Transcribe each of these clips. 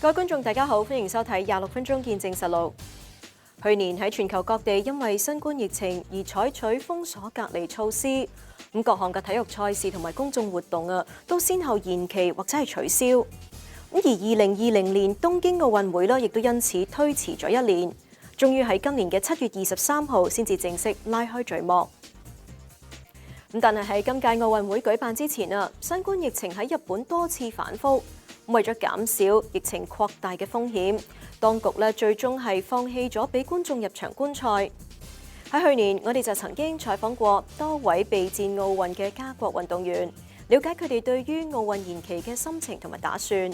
各位觀眾大家好，歡迎收睇26分鐘見證實錄。去年喺全球各地因為新冠疫情而採取封鎖隔離措施，咁各項嘅體育賽事同埋公眾活動都先後延期或者係取消。咁而2020年東京奧運會亦都因此推遲咗1年，終於喺今年嘅7月23號先至正式拉開序幕。咁但係喺今屆奧運會舉辦之前新冠疫情喺日本多次反覆。為咗減少疫情擴大嘅風險，當局最終係放棄咗俾觀眾入場觀賽。喺去年，我哋就曾經採訪過多位備戰奧運嘅家國運動員，了解佢哋對於奧運延期嘅心情同埋打算。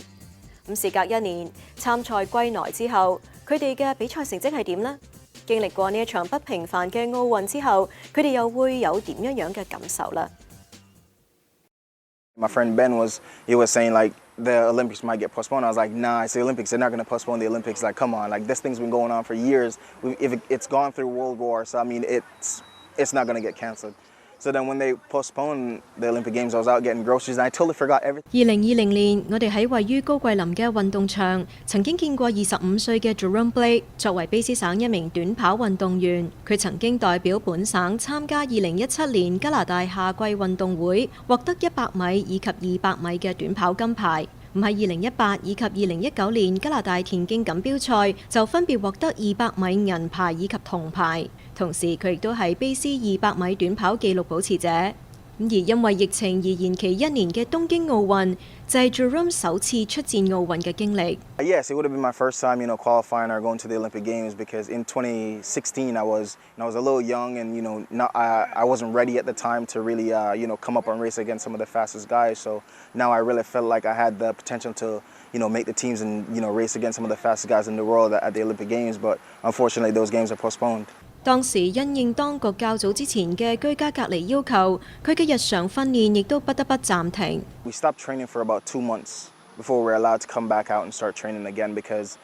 咁事隔1年，參賽歸來之後，佢哋嘅比賽成績係點呢？經歷過呢一場不平凡嘅奧運之後，佢哋又會有點樣嘅感受呢？ My friend Ben was saying like the Olympics might get postponed. I was like, nah, it's the Olympics. They're not going to postpone the Olympics. Like, come on, like this thing's been going on for years. If it's gone through World War, so I mean, it's not going to get canceled. So then when they postponed the Olympic Games, I was out getting groceries and I totally forgot everything. 2020年，我哋喺位於高桂林嘅運動場，曾經見過25歲嘅 Jerome Blake 作為卑詩省一名短跑運動員，佢曾經代表本省參加2017年加拿大夏季運動會，獲得100米以及200米嘅短跑金牌。咁喺2018以及2019年加拿大田徑錦標賽就分別獲得200米銀牌以及銅牌，同時佢亦都係卑詩200米短跑紀錄保持者。而因為疫情而延期1年嘅東京奧運，就係 Jerome 首次出戰奧運嘅經歷。Yes, it would have been my first time, qualifying or going to the Olympic Games because in 2016 I was a little young and I wasn't ready at the time to really come up and race against some of the fastest guys. So now I really felt like I had the potential to make the teams and race against some of the fastest guys in the world at the Olympic Games. But unfortunately, those games are postponed. 當時因應當局較早之前嘅居家隔離要求，佢嘅日常訓練亦都不得不暫停。We stopped training for about 2 months before we were allowed to come back out and start training again because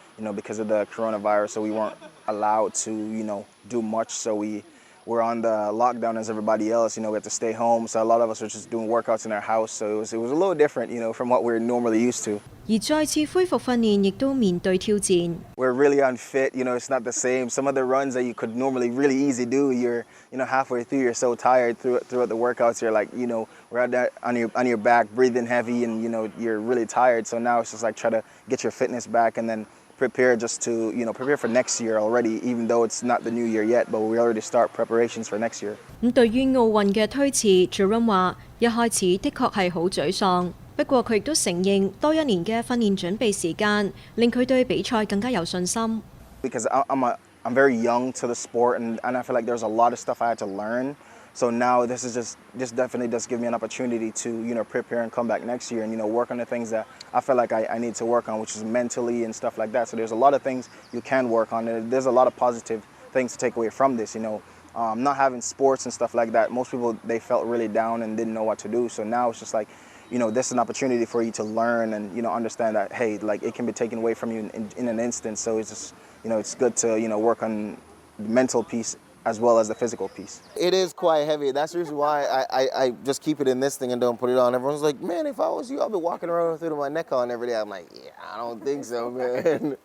of the coronavirus, so we weren't allowed to do much. So we were on the lockdown as everybody else. We had to stay home, so a lot of us were just doing workouts in our house. So it was a little different, from what we're normally used to. 而再次恢復訓練亦都面對挑戰。We're really unfit, it's not the same. Some of the runs that you could normally really easy do, you're halfway through, you're so tired throughout the workouts. You're like, we're out there on your back, breathing heavy, and you're really tired. So now it's just like try to get your fitness back and then prepare just to prepare for next year already, even though it's not the new year yet, but we already start preparations for next year. 咁對於奧運嘅推遲 ，Jerome 話一開始的確係好沮喪。不過佢亦都承認多1年嘅訓練準備時間，令佢對比賽更加有信心。Because I'm very young to the sport, and I feel like there's a lot of stuff I had to learn. So now this definitely does give me an opportunity to prepare and come back next year and work on the things that I feel like I need to work on, which is mentally and stuff like that. So there's a lot of things you can work on. There's a lot of positive things to take away from this. Not having sports and stuff like that. Most people they felt really down and didn't know what to do. So now it's just like this is an opportunity for you to learn and understand that hey, like it can be taken away from you in an instant. So it's just it's good to work on the mental piece as well as the physical piece. It is quite heavy. That's the reason why I just keep it in this thing and don't put it on. Everyone's like, man, if I was you, I'd be walking around with it with my neck on every day. I'm like, yeah, I don't think so, man.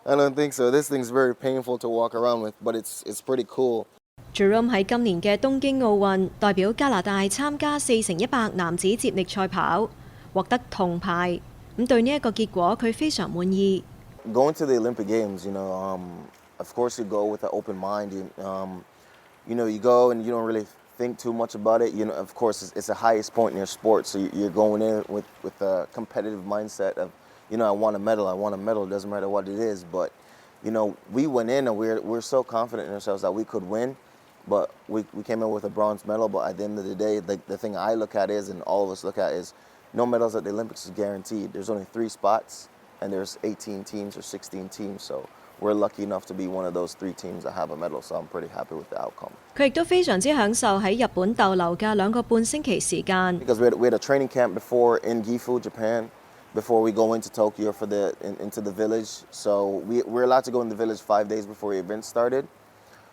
I don't think so. This thing's very painful to walk around with, but it's pretty cool. Jerome 喺今年嘅東京奧運代表加拿大參加4×100男子接力賽跑，獲得銅牌。咁對呢一個結果，佢非常滿意。Going to the Olympic Games, of course you go with an open mind. You go and you don't really think too much about it. Of course it's the highest point in your sport, so you're going in with a competitive mindset of, I want a medal. It doesn't matter what it is. But we went in and we're so confident in ourselves that we could win. But we came in with a bronze medal. But at the end of the day, the thing I look at is, and all of us look at is, no medals at the Olympics is guaranteed. There's only 3 spots, and there's 18 teams or 16 teams. So we're lucky enough to be one of those 3 teams that have a medal. So I'm pretty happy with the outcome. 佢亦都非常之享受喺日本逗留嘅2個半星期時間。Because we had a training camp before in Gifu, Japan, before we go into Tokyo for into the village. So we're allowed to go in the village 5 days before the event started.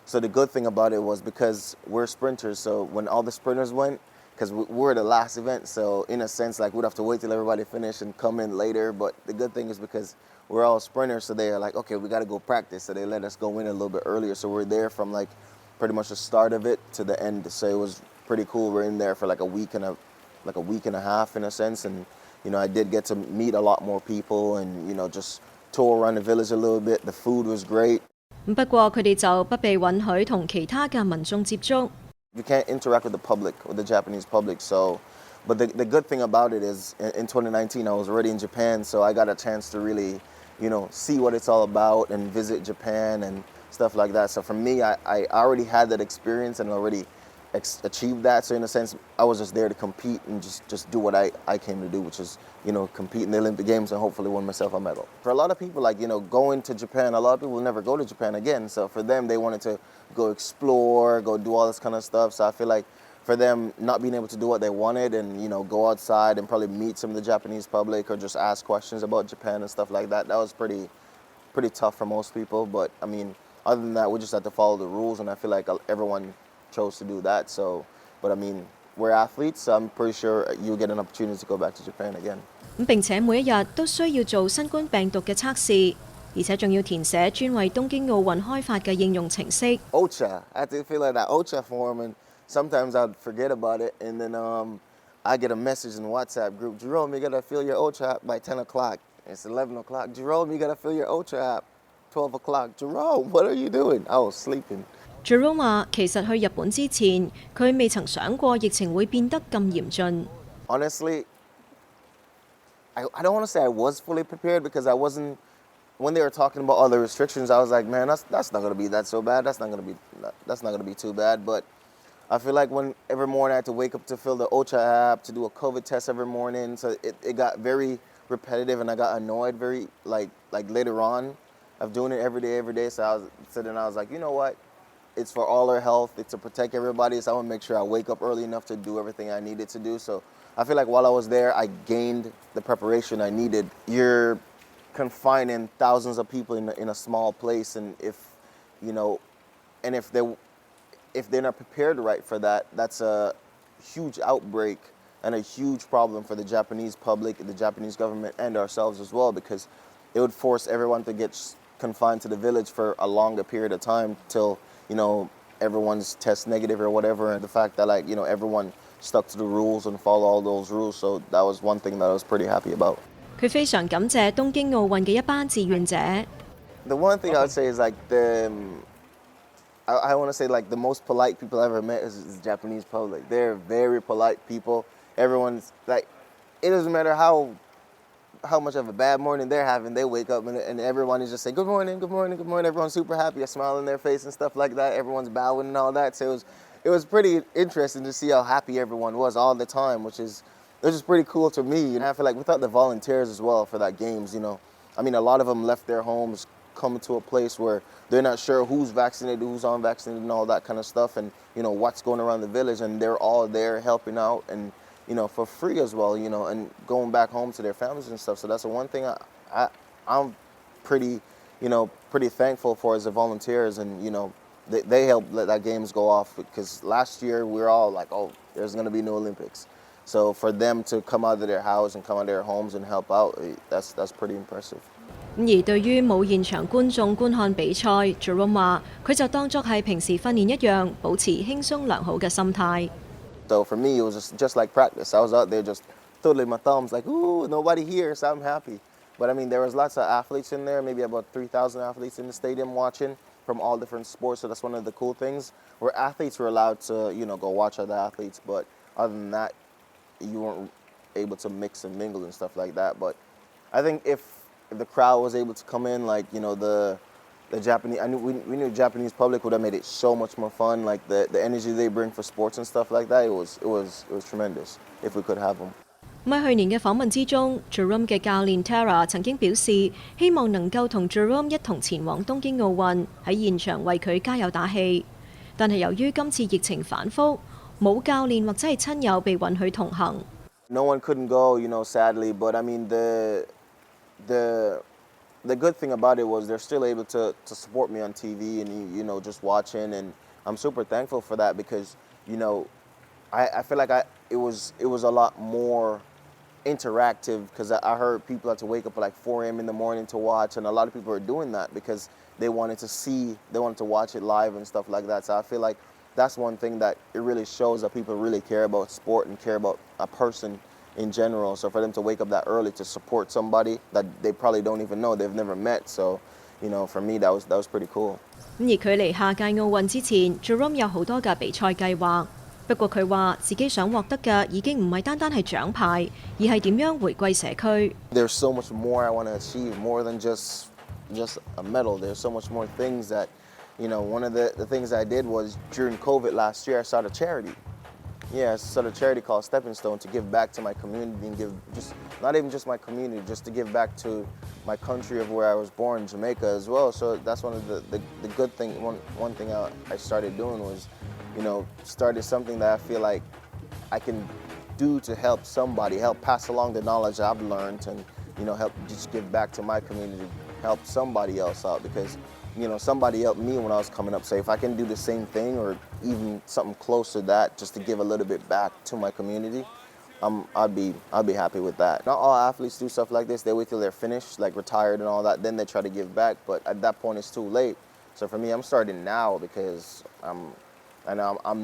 So the good thing about it was because we're sprinters, so when all the sprinters went, because we're the last event. So in a sense, like we'd have to wait till everybody finish and come in later. But the good thing is because we're all sprinters, so they're like, okay, we got to go practice. So they let us go in a little bit earlier. So we're there from like pretty much the start of it to the end. So it was pretty cool. We're in there for like a week and a half in a sense. And, you know, I did get to meet a lot more people and, you know, just tour around the village a little bit. The food was great. 不過佢哋就不被允許同其他嘅民眾接觸。You can't interact with the public, with the Japanese public. So, but the good thing about it is in 2019, I was already in Japan. So I got a chance to really, you know, see what it's all about and visit Japan and stuff like that. So for me, I already had that experience and already achieved that. So in a sense, I was just there to compete and just do what I came to do, which is, you know, compete in the Olympic Games and hopefully win myself a medal. For a lot of people, like, you know, going to Japan, a lot of people will never go to Japan again. So for them, they wanted to go explore, go do all this kind of stuff. So I feel like for them, not being able to do what they wanted and, you know, go outside and probably meet some of the Japanese public or just ask questions about Japan and stuff like that, that was pretty tough for most people. But I mean, other than that, we just had to follow the rules, and I feel like everyone chose to do that. So, but I mean, we're athletes, so I'm pretty sure you'll get an opportunity to go back to Japan again. 並且每一日都需要做新冠病毒嘅測試，而且仲要填寫專為東京奧運開發嘅應用程式。OCHA, I have to fill out that OCHA form, and sometimes I'd forget about it, and then I get a message in the WhatsApp group, Jerome, you gotta fill your OCHA app by 10 o'clock. It's 11 o'clock. Jerome, you gotta fill your OCHA app. 12 o'clock. Jerome, what are you doing? I was sleeping. Jerome 話：其實去日本之前，佢未曾想過疫情會變得咁嚴峻。Honestly, I don't want to say I was fully prepared because I wasn't. When they were talking about all the restrictions, I was like, man, that's not gonna be that so bad. That's not gonna be too bad. But I feel like when every morning I had to wake up to fill the OCHA app, to do a COVID test every morning, so it got very repetitive, and I got annoyed very like later on of doing it every day. So then I was like, you know what? It's for all our health. It's to protect everybody. So I want to make sure I wake up early enough to do everything I needed to do. So I feel like while I was there, I gained the preparation I needed. You're confining thousands of people in a small place, and if they're not prepared right for that, that's a huge outbreak and a huge problem for the Japanese public, the Japanese government, and ourselves as well, because it would force everyone to get confined to the village for a longer period of time till, you know, everyone's test negative or whatever. And the fact that, like, you know, everyone stuck to the rules and followed all those rules. So that was one thing that I was pretty happy about. 佢非常感謝東京奧運嘅一班志願者。The one thing I would say is like I want to say like the most polite people I ever met is the Japanese public. They're very polite people. Everyone's like, it doesn't matter how much of a bad morning they're having, they wake up and everyone is just saying, good morning, good morning, good morning. Everyone's super happy, a smile on their face and stuff like that. Everyone's bowing and all that. So it was pretty interesting to see how happy everyone was all the time, which is pretty cool to me. And I feel like without the volunteers as well for that games, you know, I mean, a lot of them left their homes, coming to a place where they're not sure who's vaccinated, who's unvaccinated, and all that kind of stuff, and, you know, what's going around the village, and they're all there helping out, and, you know, for free as well, you know, and going back home to their families and stuff. So that's the one thing I'm pretty thankful for as the volunteers, and, you know, they helped let that games go off, because last year we were all like, oh, there's going to be no Olympics. So for them to come out of their house and come out of their homes and help out, that's pretty impressive. 而對於冇現場觀眾觀看比賽 ，Jerome 話佢就當作係平時訓練一樣，保持輕鬆良好嘅心態。So for me, it was just like practice. I was out there just twiddling my thumbs like, ooh, nobody here, so I'm happy. But I mean, there was lots of athletes in there, maybe about 3,000 athletes in the stadium watching from all different sports. So that's one of the cool things, where athletes were allowed to, you know, go watch other athletes. But other than that, you weren't able to mix and mingle and stuff like that. But I think if the crowd was able to come in, like, you know, the Japanese, we knew the Japanese public would have made it so much more fun. Like the energy they bring for sports and stuff like that, it was tremendous if we could have them. 喺去年嘅訪問之中 ，Jerome 嘅教練 Tara 曾經表示，希望能夠同 Jerome 一同前往東京奧運，喺現場為佢加油打氣。但係由於今次疫情反覆，冇教練或者係親友被允許同行。No one couldn't go, you know, sadly. But I mean, the good thing about it was they're still able to support me on TV and, you know, just watching, and I'm super thankful for that, because, you know, I feel like it was a lot more interactive because I heard people had to wake up at like 4 a.m. in the morning to watch, and a lot of people are doing that because they wanted to watch it live and stuff like that. So I feel like that's one thing that it really shows that people really care about sport and care about a person in general. So for them to wake up that early to support somebody that they probably don't even know, they've never met. So, for me that was pretty cool. 而距離下屆奧運之前 ，Jerome 有好多嘅比賽計劃。不過佢話自己想獲得嘅已經唔係單單係獎牌，而係點樣回歸社區。There's so much more I want to achieve, more than just a medal. There's so much more things that, one of the things I did was during COVID last year, I started a charity. Yeah, I started a charity called Stepping Stone to give back to my community and give not even just my community, just to give back to my country of where I was born, Jamaica as well. So that's one of the good thing. One thing I started doing was, started something that I feel like I can do to help somebody, help pass along the knowledge I've learned, and help just give back to my community, help somebody else out because somebody helped me when I was coming up. So if I can do the same thing or even something close to that, just to give a little bit back to my community, I'd be happy with that. Not all athletes do stuff like this. They wait till they're finished, like retired and all that, then they try to give back. But at that point, it's too late. So for me, I'm starting now because I'm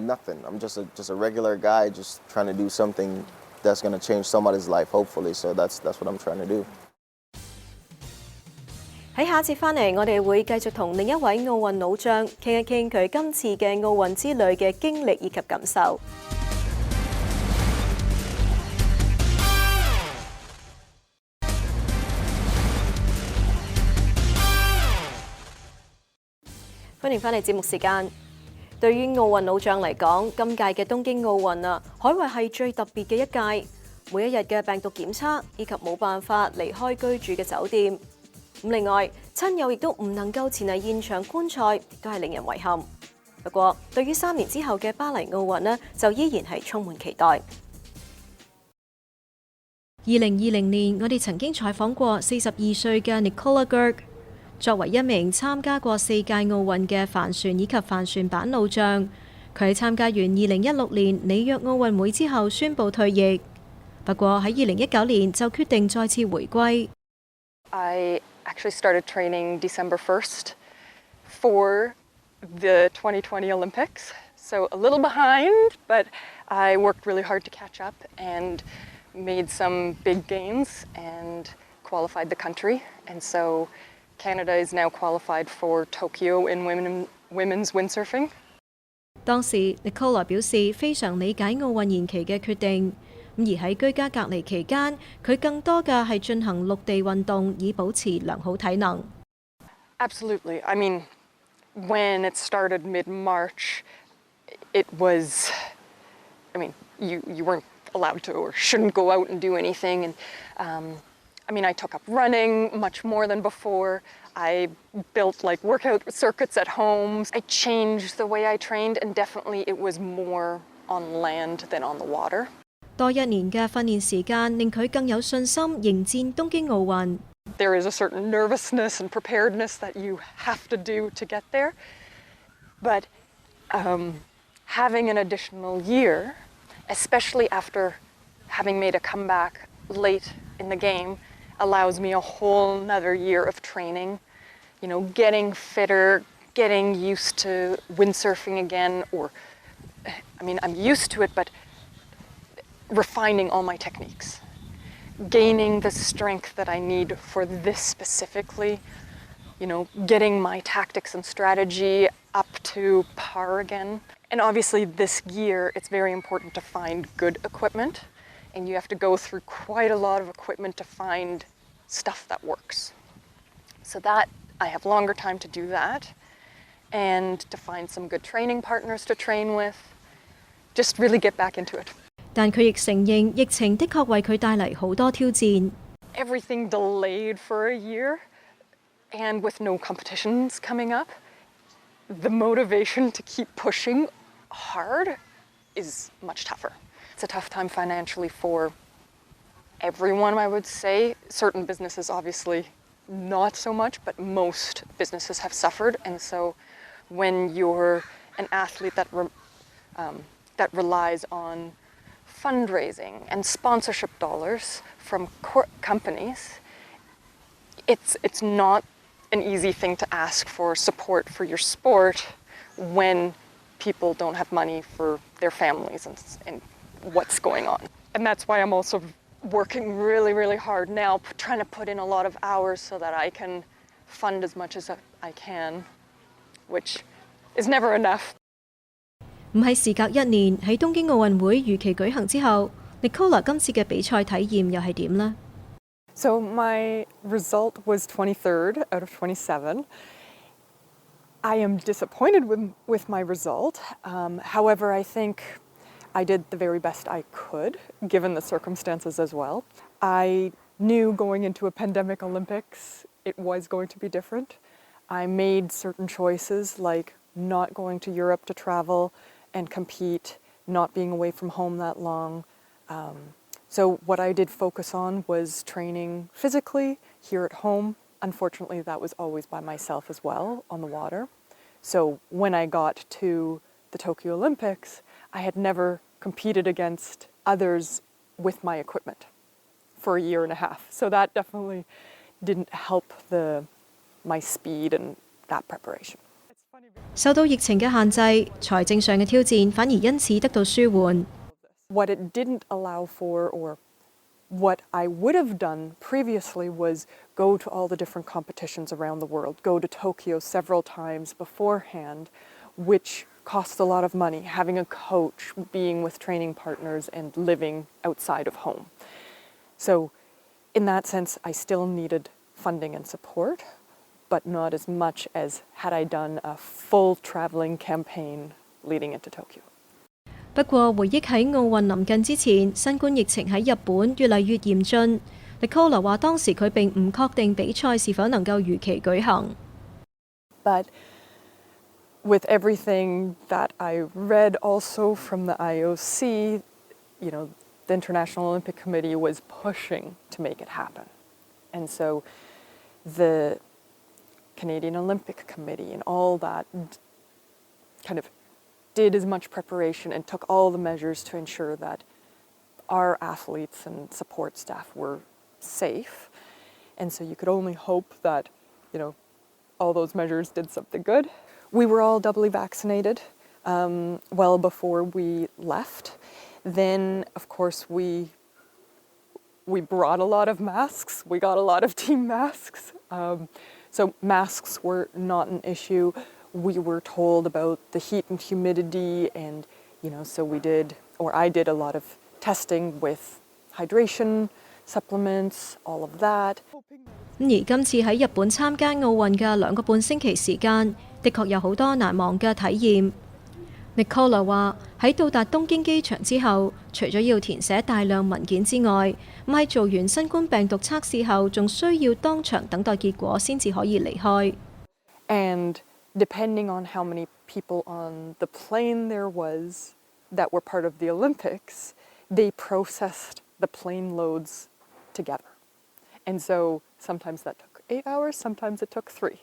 nothing. I'm just a regular guy, just trying to do something that's going to change somebody's life, hopefully. So that's what I'm trying to do. 喺下一節翻嚟，我哋會繼續同另一位奧運老將傾一傾佢今次嘅奧運之旅嘅經歷以及感受。歡迎翻嚟節目時間。對於奧運老將嚟講，今屆嘅東京奧運啊，可謂係最特別嘅一屆。每一日嘅病毒檢測以及冇辦法離開居住嘅酒店。另外，親友亦都唔能夠前嚟現場觀賽，亦都係令人遺憾。不過，對於3年之後嘅巴黎奧運呢，就依然係充滿期待。2020年，我哋曾經採訪過42歲嘅 Nicola Gerg。作為一名參加過4屆奧運嘅帆船以及帆船板老將，佢喺參加完2016年里約奧運會之後宣布退役。不過喺2019年就決定再次回歸。I actually started training December 1st for the 2020 Olympics. So a little behind, but I worked really hard to catch up and made some big gains and qualified the country. And so Canada is now qualified for Tokyo in women's windsurfing. 當時 Nicola 表示非常理解奧運延期嘅決定，而喺居家隔離期間，佢更多嘅係進行陸地運動，以保持良好體能。Absolutely. I mean, when it started mid-March, it was, you weren't allowed to or shouldn't go out and do anything. And I took up running much more than before. I built workout circuits at home. I changed the way I trained, and definitely it was more on land than on the water. 多一年嘅訓練時間令佢更有信心迎戰東京奧運。There is a certain nervousness and preparedness that you have to do to get there. But having an additional year, especially after having made a comeback late in the game, allows me a whole another year of training, getting fitter, getting used to windsurfing again, I'm used to it, but refining all my techniques, gaining the strength that I need for this specifically, getting my tactics and strategy up to par again. And obviously this year, it's very important to find good equipment, and you have to go through quite a lot of equipment to find stuff that works. So that, I have longer time to do that, and to find some good training partners to train with, just really get back into it. 但佢亦承認疫情的確為佢帶嚟好多挑戰。Everything delayed for a year, and with no competitions coming up, the motivation to keep pushing hard is much tougher. It's a tough time financially for everyone, I would say. Certain businesses, obviously, not so much, but most businesses have suffered. And so when you're an athlete that that relies on fundraising and sponsorship dollars from companies, it's not an easy thing to ask for support for your sport when people don't have money for their families and what's going on. And that's why I'm also working really, really hard now, trying to put in a lot of hours so that I can fund as much as I can, which is never enough. 唔係時隔1年喺東京奧運會如期舉行之後，Nicola 今次嘅比賽體驗又係點呢？ So my result was 23rd out of 27. I am disappointed with my result. However, I think I did the very best I could, given the circumstances as well. I knew going into a pandemic Olympics, it was going to be different. I made certain choices like not going to Europe to travel and compete, not being away from home that long. So what I did focus on was training physically here at home. Unfortunately, that was always by myself as well on the water. So when I got to the Tokyo Olympics, I had never competed against others with my equipment for a year and a half. So that definitely didn't help my speed and that preparation. 受到疫情嘅限制，財政上嘅挑戰反而因此得到舒緩。 What it didn't allow for, or what I would have done previously, was go to all the different competitions around the world, go to Tokyo several times beforehand, which costs a lot of money, having a coach, being with training partners, and living outside of home. So in that sense, I still needed funding and support, but not as much as had I done a full traveling campaign leading into Tokyo. 不過回憶喺奧運臨近之前，新冠疫情喺日本越嚟越嚴峻。Nicola 話當時佢並唔確定比賽是否能夠如期舉行。 But with everything that I read also from the IOC, the International Olympic Committee was pushing to make it happen. And so the Canadian Olympic Committee and all that kind of did as much preparation and took all the measures to ensure that our athletes and support staff were safe. And so you could only hope that, all those measures did something good. We were all doubly vaccinated well before we left. Then, of course, we brought a lot of masks. We got a lot of team masks. So masks were not an issue. We were told about the heat and humidity, and so I did a lot of testing with hydration supplements, all of that. 而今次喺日本參加奧運嘅2個半星期時間，的確有好多難忘嘅體驗。Nicola 話喺到達東京機場之後，除咗要填寫大量文件之外，咁喺做完新冠病毒測試後，仲需要當場等待結果先至可以離開。 And depending on how many people on the plane there was that were part of the Olympics, they processed the plane loads together. And so sometimes that took 8 hours, sometimes it took 3.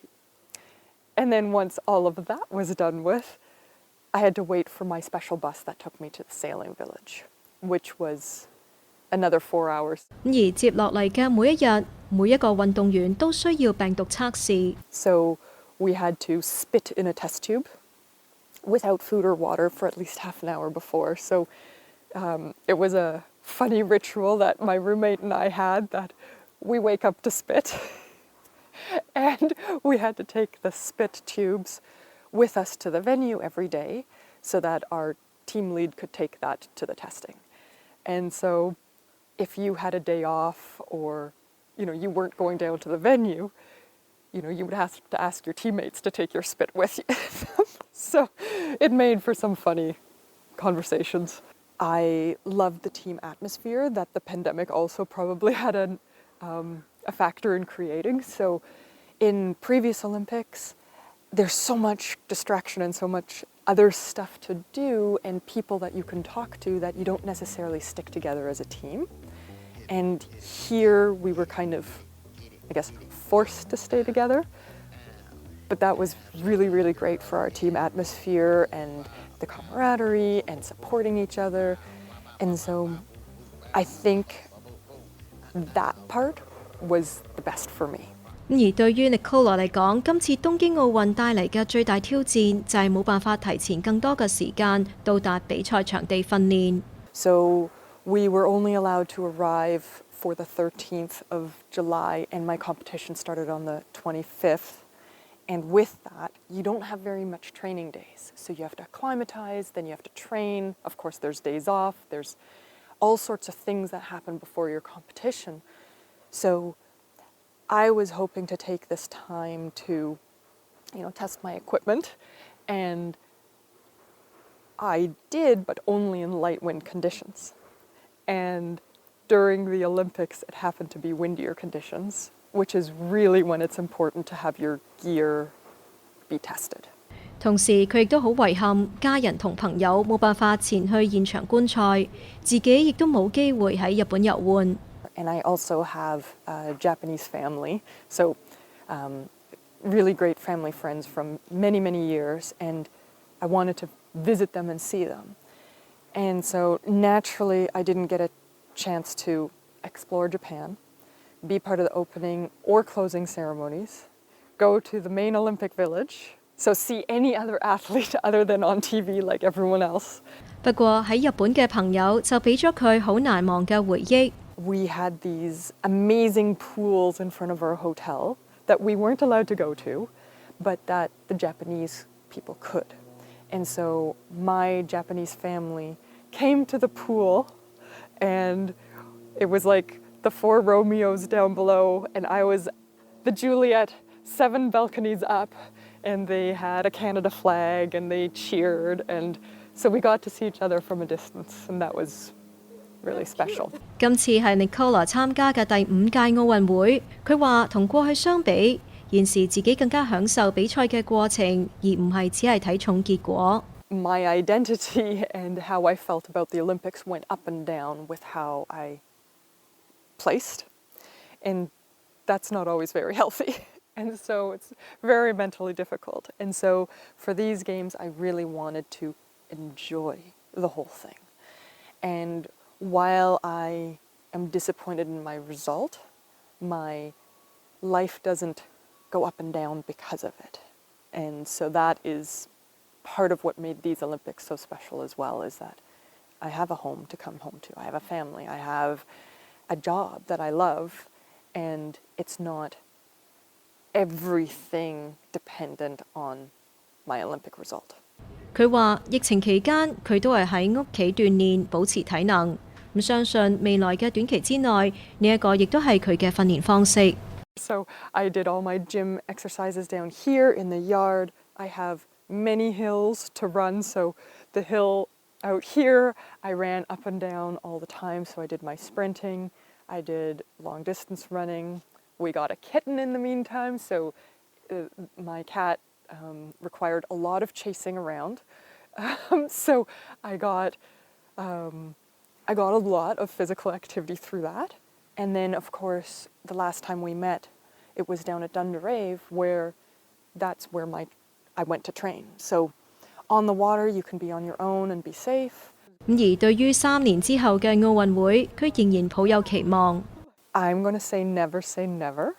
And then once all of that was done with, I had to wait for my special bus that took me to the sailing village, which was another 4 hours. 而接落嚟嘅每一日，每一個運動員都需要病毒測試。 So we had to spit in a test tube without food or water for at least half an hour before. So it was a funny ritual that my roommate and I had, that we wake up to spit and we had to take the spit tubes with us to the venue every day so that our team lead could take that to the testing. And so if you had a day off, or you weren't going down to the venue, you would have to ask your teammates to take your spit with you. So it made for some funny conversations. I loved the team atmosphere that the pandemic also probably had a factor in creating. So in previous Olympics, there's so much distraction and so much other stuff to do and people that you can talk to that you don't necessarily stick together as a team. And here we were kind of, forced to stay together. But that was really, really great for our team atmosphere and the camaraderie and supporting each other. And so I think that part was the best for me. 而對於 Nicola 嚟講，今次東京奧運帶嚟嘅最大挑戰就係冇辦法提前更多嘅時間到達比賽場地訓練。So we were only allowed to arrive for the 13th of July, and my competition started on the 25th. And with that, you don't have very much training days. So you have to acclimatize, then you have to train. Of course, there's days off. There's all sorts of things that happen before your competition. So I was hoping to take this time to, test my equipment. And I did, but only in light wind conditions. And during the Olympics, it happened to be windier conditions, which is really when it's important to have your gear be tested. 同時，佢亦都好遺憾，家人同朋友冇辦法前去現場觀賽，自己亦都冇機會喺日本遊玩。And I also have a Japanese family, so really great family friends from many, many years, and I wanted to visit them and see them. And so naturally, I didn't get a chance to explore Japan, be part of the opening or closing ceremonies, go to the main Olympic Village, so see any other athlete other than on TV like everyone else. 不過喺日本嘅朋友就俾咗佢好難忘嘅回憶。We had these amazing pools in front of our hotel that we weren't allowed to go to, but that the Japanese people could. And so my Japanese family came to the pool, and it was like the 4 Romeos down below, and I was the Juliet 7 balconies up, and they had a Canada flag, and they cheered, and so we got to see each other from a distance, and that was really special. 今次係 Nicola 參加嘅第5屆奧運會，佢話同過去相比，現時自己更加享受比賽嘅過程，而唔係只係睇重結果。My identity and how I felt about the Olympics went up and down with how I placed, and that's not always very healthy. And so it's very mentally difficult. And so for these games, I really wanted to enjoy the whole thing. And while I am disappointed in my result, my life doesn't go up and down because of it. And so that is part of what made these Olympics so special as well, is that I have a home to come home to. I have a family. I have a job that I love, and it's not everything dependent on my Olympic result. 佢話疫情期間佢都係喺屋企鍛鍊，保持體能。咁相信未來嘅短期之內，呢一個亦都係佢嘅訓練方式。So I did all my gym exercises down here in the yard. I have many hills to run, so the hill out here I ran up and down all the time, so I did my sprinting, I did long distance running. We got a kitten in the meantime, so my cat required a lot of chasing around. So I got a lot of physical activity through that. And then, of course, the last time we met, it was down at Dunderave, where that's where I went to train. So on the water, you can be on your own and be safe. 而對於3年之後嘅奧運會，佢仍然抱有期望。I'm going to say never.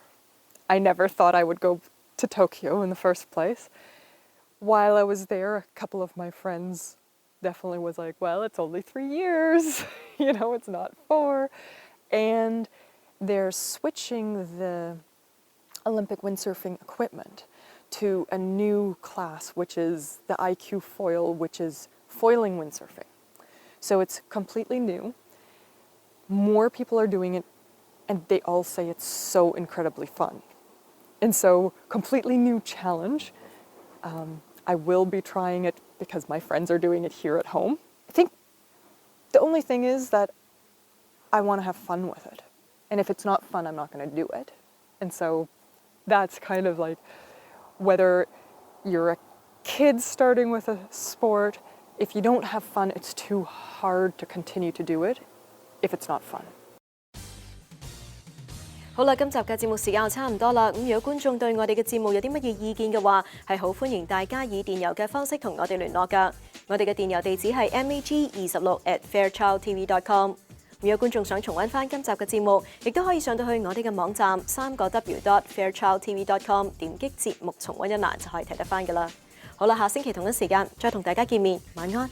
I never thought I would go to Tokyo in the first place. While I was there, a couple of my friends definitely was like, well, it's only 3 years, it's not 4. And they're switching the Olympic windsurfing equipment to a new class, which is the IQ foil, which is foiling windsurfing. So it's completely new. More people are doing it, and they all say it's so incredibly fun. And so, completely new challenge. I will be trying it because my friends are doing it here at home. I think the only thing is that I want to have fun with it. And if it's not fun, I'm not going to do it. And so that's kind of like whether you're a kid starting with a sport, if you don't have fun, it's too hard to continue to do it if it's not fun. 好啦，今集嘅節目時間就差唔多啦。咁如果觀眾對我哋嘅節目有啲乜嘢意見嘅話，係好歡迎大家以電郵嘅方式同我哋聯絡㗎。我哋嘅電郵地址係 mag26@fairchildtv.com。如果觀眾想重溫翻今集嘅節目，亦都可以上到去我哋嘅網站3w.fairchildtv.com， 點擊節目重溫一欄就可以睇得翻㗎啦。好啦，下星期同一時間再同大家見面，晚安。